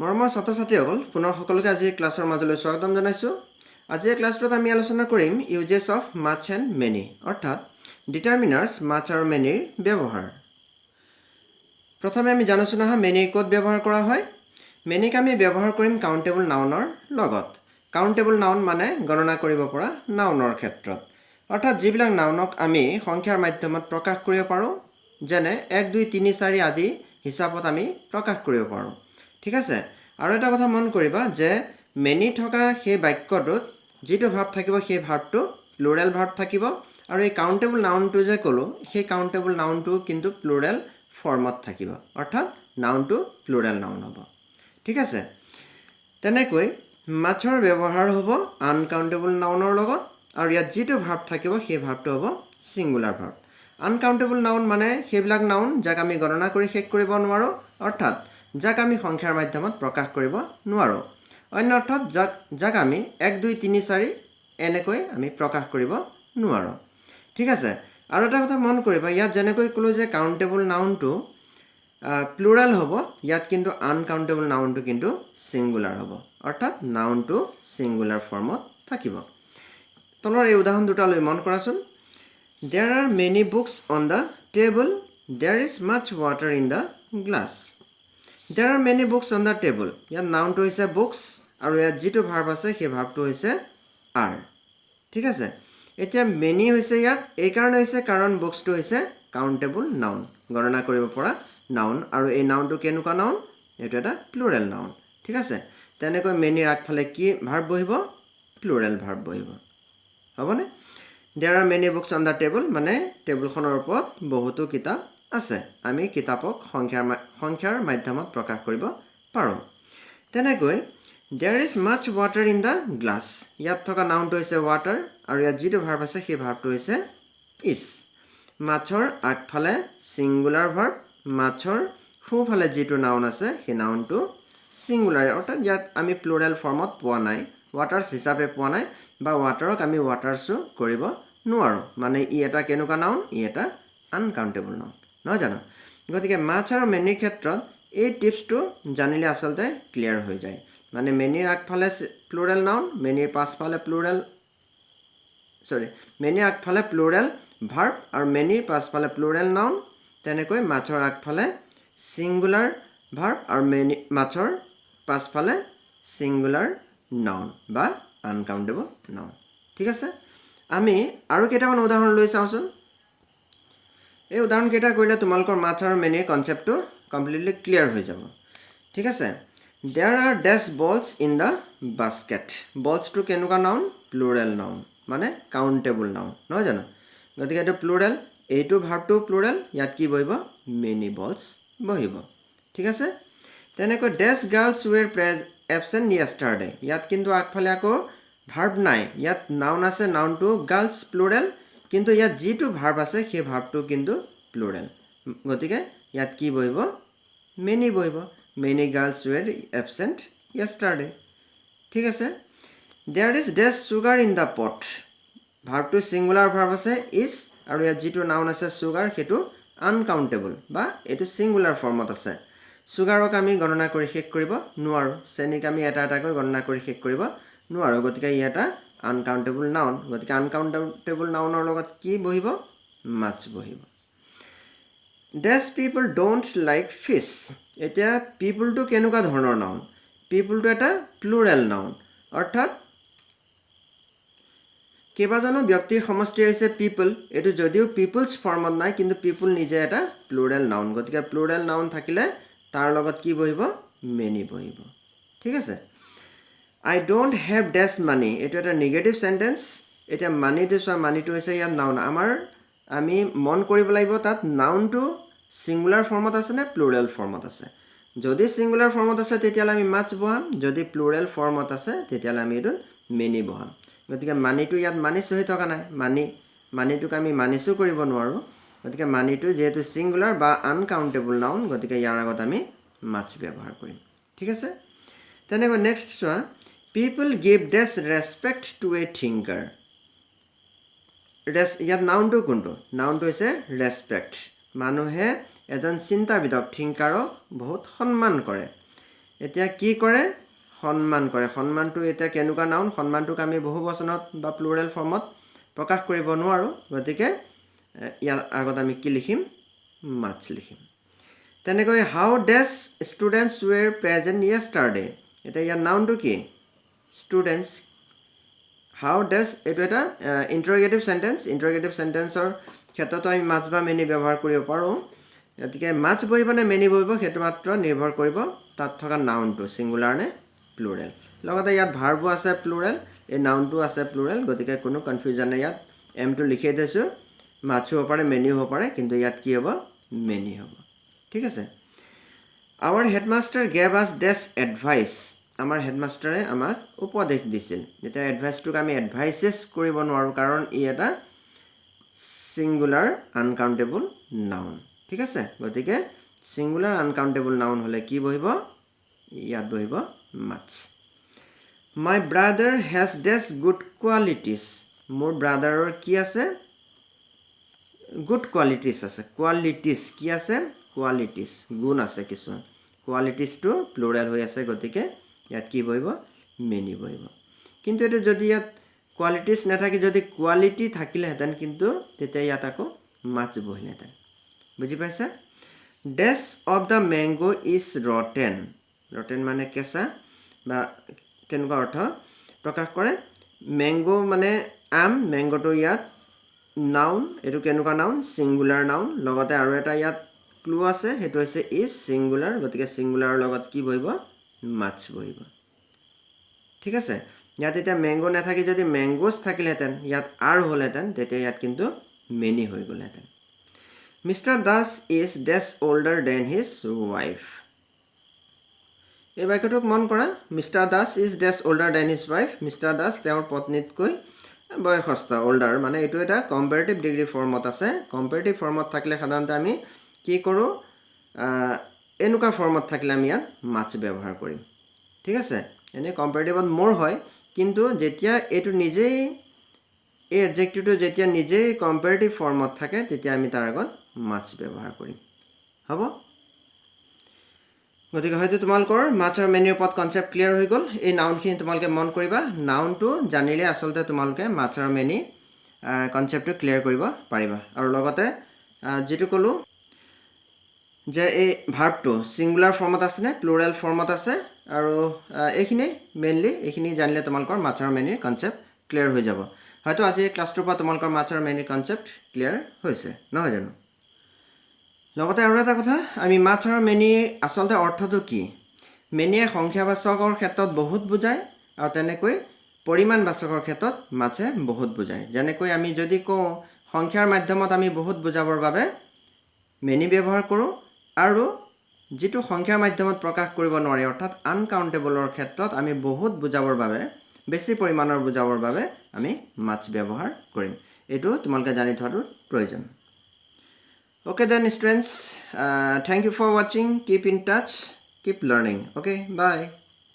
মৰমৰ ছাত্ৰ-ছাত্ৰীসকল পুনৰ সকলোকে আজি ক্লাছৰ মাজলৈ স্বাগতম জনাইছোঁ। আজি এই ক্লাছটোত আমি আলোচনা কৰিম uses of much and many অৰ্থাৎ ডিটাৰমিনাৰ্ছ মাছ আৰু মেনিৰ ব্যৱহাৰ। প্ৰথমে আমি জানোচোন আহা মেনিৰ ক'ত ব্যৱহাৰ কৰা হয়। মেনিক আমি ব্যৱহাৰ কৰিম কাউণ্টেবল নাউনৰ লগত। কাউণ্টেবল নাউন মানে গণনা কৰিব পৰা নাউনৰ ক্ষেত্ৰত, অৰ্থাৎ যিবিলাক নাউনক আমি সংখ্যাৰ মাধ্যমত প্ৰকাশ কৰিব পাৰোঁ, যেনে 1 2 3 4 আদি হিচাপত আমি প্ৰকাশ কৰিব পাৰোঁ। ঠিক আছে। আৰু এটা কথা মন কৰিবা যে মেনি থকা সেই বাক্যটোত যিটো ভাৰ্ব থাকিব সেই ভাৰ্বটো প্লুৰেল ভাৰ্ব থাকিব, আৰু এই কাউণ্টেবল নাউনটো যে ক'লোঁ সেই কাউণ্টেবল নাউনটো কিন্তু প্লুৰেল ফৰ্মত থাকিব, অৰ্থাৎ নাউনটো প্লুৰেল নাউন হ'ব। ঠিক আছে। তেনেকৈ মাছৰ ব্যৱহাৰ হ'ব আনকাউণ্টেবল নাউনৰ লগত, আৰু ইয়াত যিটো ভাৰ্ব থাকিব সেই ভাৰ্বটো হ'ব ছিংগুলাৰ ভাৰ্ব। আনকাউণ্টেবল নাউন মানে সেইবিলাক নাউন যাক আমি গণনা কৰি শেষ কৰিব নোৱাৰোঁ, অৰ্থাৎ যাক আমি সংখ্যাৰ মাধ্যমত প্ৰকাশ কৰিব নোৱাৰোঁ। অন্য অৰ্থত যাক আমি 1 2 3 4 এনেকৈ আমি প্ৰকাশ কৰিব নোৱাৰোঁ। ঠিক আছে। আৰু এটা কথা মন কৰিবা, ইয়াত যেনেকৈ ক'লোঁ যে কাউণ্টেবল নাউনটো প্লুৰেল হ'ব, ইয়াত কিন্তু আনকাউণ্টেবল নাউনটো কিন্তু ছিংগুলাৰ হ'ব, অৰ্থাৎ নাউনটো ছিংগুলাৰ ফৰ্মত থাকিব। তলৰ এই উদাহৰণ দুটা লৈ মন কৰাচোন। There are many books on the table. There is much water in the glass. There are many books on the table. ইয়াত নাউনটো হৈছে বুকছ, আৰু ইয়াত যিটো ভাৰ্ব আছে সেই ভাৰ্বটো হৈছে আৰ। ঠিক আছে। এতিয়া মেনি হৈছে ইয়াত এইকাৰণে হৈছে কাৰণ বুকছটো হৈছে কাউণ্টেবল নাউন, গণনা কৰিব পৰা নাউন, আৰু এই নাউনটো কেনেকুৱা নাউন? এইটো এটা প্লুৰেল নাউন। ঠিক আছে। তেনেকৈ মেনিৰ আগফালে কি ভাৰ্ব বহিব? প্লুৰেল ভাৰ্ব বহিব। হ'বনে? There are many books on the table মানে টেবুলখনৰ ওপৰত বহুতো কিতাপ আছে। আমি কিতাপক সংখ্যাৰ মাধ্যমত প্ৰকাশ কৰিব পাৰোঁ। তেনেকৈ there is much water in the glass, ইয়াত থকা নাউনটো হৈছে ৱাটাৰ, আৰু ইয়াত যিটো ভাৰ্ব আছে সেই ভাৰ্বটো হৈছে is। মাছৰ আগফালে ছিংগুলাৰ ভাৰ্ব, মাছৰ সোঁফালে যিটো নাউন আছে সেই নাউনটো ছিংগুলাৰ, অৰ্থাৎ ইয়াত আমি প্লুৰেল ফৰ্মত পোৱা নাই, ৱাটাৰ্ছ হিচাপে পোৱা নাই, বা ৱাটাৰক আমি ৱাটাৰ্ছো কৰিব নোৱাৰোঁ, মানে ই এটা কেনেকুৱা নাউন? ই এটা আনকাউণ্টেবল নাউন, নহয় জানো? গতিকে মাছ আৰু মেনিৰ ক্ষেত্ৰত এই টিপছটো জানিলে আচলতে ক্লিয়াৰ হৈ যায়। মানে মেনিৰ আগফালে প্লুৰেল নাউন, মেনিৰ আগফালে প্লুৰেল ভাৰ্ব, আৰু মেনিৰ পাছফালে প্লুৰেল নাউন। তেনেকৈ মাছৰ আগফালে ছিংগুলাৰ ভাৰ্ব, আৰু মাছৰ পাছফালে ছিংগুলাৰ নাউন বা আনকাউণ্টেবল নাউন। ঠিক আছে। আমি আৰু কেইটামান উদাহৰণ লৈ চাওঁচোন। এই উদাহৰণকেইটা কৰিলে তোমালোকৰ মাছ আৰু মেনিৰ কনচেপ্টটো কমপ্লিটলি ক্লিয়াৰ হৈ যাব। ঠিক আছে। There are dash balls in the basket. বলছটো কেনেকুৱা নাউন? প্লুৰেল নাউন, মানে কাউণ্টেবল নাউন, নহয় জানো? গতিকে এইটো প্লুৰেল, এইটো ভাৰ্বটো প্লুৰেল, ইয়াত কি বহিব? মেনি বলছ বহিব। ঠিক আছে। তেনেকৈ ডেছ গাৰ্লছ ৱেৰ এবচেণ্ট য়েষ্টাৰডে, ইয়াত কিন্তু আগফালে আকৌ ভাৰ্ব নাই, ইয়াত নাউন আছে, নাউনটো গাৰ্লছ প্লুৰেল, কিন্তু ইয়াত যিটো ভাৰ্ব আছে সেই ভাৰ্বটো কিন্তু প্লুৰেল, গতিকে ইয়াত কি বহিব? মেনি বহিব। Many girls were absent yesterday. ঠিক আছে। There is this sugar in the pot, ভাৰ্বটো ছিংগুলাৰ ভাৰ্ব আছে ইজ, আৰু ইয়াত যিটো নাউন আছে চুগাৰ সেইটো আনকাউণ্টেবল বা এইটো ছিংগুলাৰ ফৰ্মত আছে। চুগাৰক আমি গণনা কৰি শেষ কৰিব নোৱাৰোঁ, চেনিক আমি এটা এটাকৈ গণনা কৰি শেষ কৰিব নোৱাৰোঁ, গতিকে ই এটা আনকাউণ্টেবল নাউন। গতিকে আনকাউণ্টেবল নাউনৰ লগত কি বহিব? মাছ বহিব। ডেছ পিপল ডোণ্ট লাইক ফিছ, এতিয়া পিপুলটো কেনেকুৱা ধৰণৰ নাউন? পিপুলটো এটা প্লুৰেল নাউন, অৰ্থাৎ কেইবাজনো ব্যক্তিৰ সমষ্টি হৈছে পিপুল। এইটো যদিও পিপুলছ ফৰ্মত নাই, কিন্তু পিপুল নিজে এটা প্লুৰেল নাউন, গতিকে প্লুৰেল নাউন থাকিলে তাৰ লগত কি বহিব? মেনি বহিব। ঠিক আছে। আই ডোণ্ট হেভ ডেছ মানি, এইটো এটা নিগেটিভ চেণ্টেন্স। এতিয়া মানিটো চোৱা, মানিটো হৈছে ইয়াত নাউন। আমি মন কৰিব লাগিব তাত নাউনটো ছিংগুলাৰ ফৰ্মত আছে নে প্লুৰেল ফৰ্মত আছে। যদি ছিংগুলাৰ ফৰ্মত আছে তেতিয়াহ'লে আমি মাছ বহাম, যদি প্লুৰেল ফৰ্মত আছে তেতিয়াহ'লে আমি এইটোত মেনি বহাম। গতিকে মানিটো ইয়াত মানিছ হৈ থকা নাই, মানিটোক আমি মানিছো কৰিব নোৱাৰোঁ, গতিকে মানিটো যিহেতু ছিংগুলাৰ বা আনকাউণ্টেবল নাউন, গতিকে ইয়াৰ আগত আমি মাছ ব্যৱহাৰ কৰিম। ঠিক আছে। তেনেকৈ নেক্সট চোৱা, people give this respect to a thinker, ইয়াত নাউনটো কোনটো? নাউনটো হৈছে ৰেচপেক্ট। মানুহে এজন চিন্তাবিদক থিংকাৰক বহুত সন্মান কৰে। এতিয়া কি কৰে সন্মান কৰে সন্মানটো এটা কেনেকুৱা নাউন সন্মানটোক আমি বহুবচনত বা প্লুৰেল ফৰ্মত প্ৰকাশ কৰিব নোৱাৰো গতিকে ইয়াৰ আগত আমি কি লিখিম much লিখিম তেনেকৈ how does students were present yesterday এতিয়া ইয়াৰ নাউনটো কি students how does এটো এটা ইন্টাৰোগেটিভ সেন্টেন্সৰ ক্ষেত্ৰত আমি much বা many ব্যৱহাৰ কৰিব পাৰো গতিকে much বহিব নে many বহিব হেতু মাত্ৰ নিৰ্ভৰ কৰিব তাত থকা নাউনটো সিঙ্গুলাৰ নে প্লুৰেল লগতে ইয়াত ভাৰ্বো আছে প্লুৰেল এই নাউনটো আছে প্লুৰেল গতিকে কোনো কনফিউজন নাই ইয়াত এম টো লিখি দিছো much হ'ব পাৰে many হ'ব পাৰে কিন্তু ইয়াত কি হ'ব many হ'ব ঠিক আছে our headmaster gave us this advice আমাৰ হেডমাষ্টাৰে আমাক উপদেশ দিছিল যেটা এডভাইসটোক আমি এডভাইসেস কৰিব নোৱাৰো কাৰণ ই এটা সিঙ্গুলাৰ আনকাউন্টেবল নাউন ঠিক আছে গতিকে সিঙ্গুলাৰ আনকাউন্টেবল নাউন হলে কি বহিব ইয়াত বহিব much my brother has this good qualities মোৰ ব্ৰাদাৰৰ কি আছে good qualities আছে qualities কি আছে qualities গুণ আছে কিছু qualities টো প্লুৰাল হৈ আছে গতিকে ইয়াত কি বহিব many বহিব কিন্তু এটা যদি ইয়াত qualities নাথাকি যদি quality থাকিলে হেতেন কিন্তু তেতিয়া ইয়াত আকৌ much বহিলেতেন বুজি পাইছা Dash of the mango is rotten rotten মানে কেঁচা বা তেনেকুৱা অৰ্থ প্ৰকাশ কৰে mango মানে আম mango টো ইয়াত noun এটো কেনেকুৱা নাউন সিঙ্গুলাৰ নাউন লগতে আৰু এটা ইয়াত ক্লু আছে হেতু হৈছে is সিঙ্গুলাৰ গতিকে সিঙ্গুলাৰৰ লগত কি বহিব much বহিব ঠিক আছে ইয়াত এটা mango নাথাকি যদি mangoes থাকিলেতেন ইয়াত আর হলেতেন তেতিয়া ইয়াত কিন্তু many হৈ গলেতেন Mr. Das is dash older than his wife এই বাক্যটোক মন কৰা Mr. Das is dash older than his wife Mr. Das তেওঁৰ পত্নীতকৈ বয়সস্থ older মানে এটো এটা কম্পাৰেটিভ ডিগ্ৰী ফৰ্মত আছে কম্পাৰেটিভ ফৰ্মত থাকিলে সাধাৰণতে আমি কি কৰো এনেকুৱা ফৰ্মত থাকিলে আমি ইয়াত much ব্যৱহাৰ কৰিম ঠিক আছে এনে কম্পাৰেটিভত মোৰ হয় কিন্তু যেতিয়া এটো নিজেই এই এডজেক্টিভটো যেতিয়া নিজেই কম্পাৰেটিভ ফৰ্মত থাকে তেতিয়া আমি তাৰ আগত much ব্যৱহাৰ কৰিম হ'ব গতিকে হয়তো তোমালকৰ much আৰু many ওপৰত কনসেপ্ট ক্লিয়াৰ হৈ গল এই নাউনখিনি তোমালকে মন কৰিবা নাউনটো জানিলে আসলতে তোমালকে much আৰু many কনসেপ্টটো ক্লিয়াৰ কৰিব পাৰিবা আৰু লগতে যেটো কলো যে এই ভাৰ্বটো সিঙ্গুলাৰ ফৰ্মত আছে নে প্লুৰেল ফৰ্মত আছে আৰু এইখিনি মেইনলি এইখিনি জানিলে তোমালকৰ much আৰু many কনসেপ্ট ক্লিয়াৰ হৈ যাব হয়তো আজি ক্লাছটোৰ পৰা তোমালকৰ much আৰু many কনসেপ্ট ক্লিয়াৰ হৈছে নহয় জানো লগতে আৰু এটা কথা আমি much আৰু many আসলতে অৰ্থটো কি many সংখ্যাবাচকৰ ক্ষেত্ৰত বহুত বুজায় আৰু তেনেকৈ পৰিমাণবাচকৰ ক্ষেত্ৰত much বহুত বুজায় যেনেকৈ আমি যদি কওঁ সংখ্যাৰ মাধ্যমত আমি বহুত বুজাবৰ বাবে many ব্যৱহাৰ কৰো আৰু যেটো সংখ্যাৰ মাধ্যমত প্ৰকাশ কৰিব নোৱাৰি অৰ্থাৎ আনকাউন্টেবলৰ ক্ষেত্ৰত আমি বহুত বুজাবৰ বাবে বেছি পৰিমাণৰ বুজাবৰ বাবে আমি much ব্যৱহাৰ কৰিম এটো তোমালকে জানি থোৱাটো প্ৰয়োজন Okay then students, thank you for watching. Keep in touch, keep learning. Okay, bye.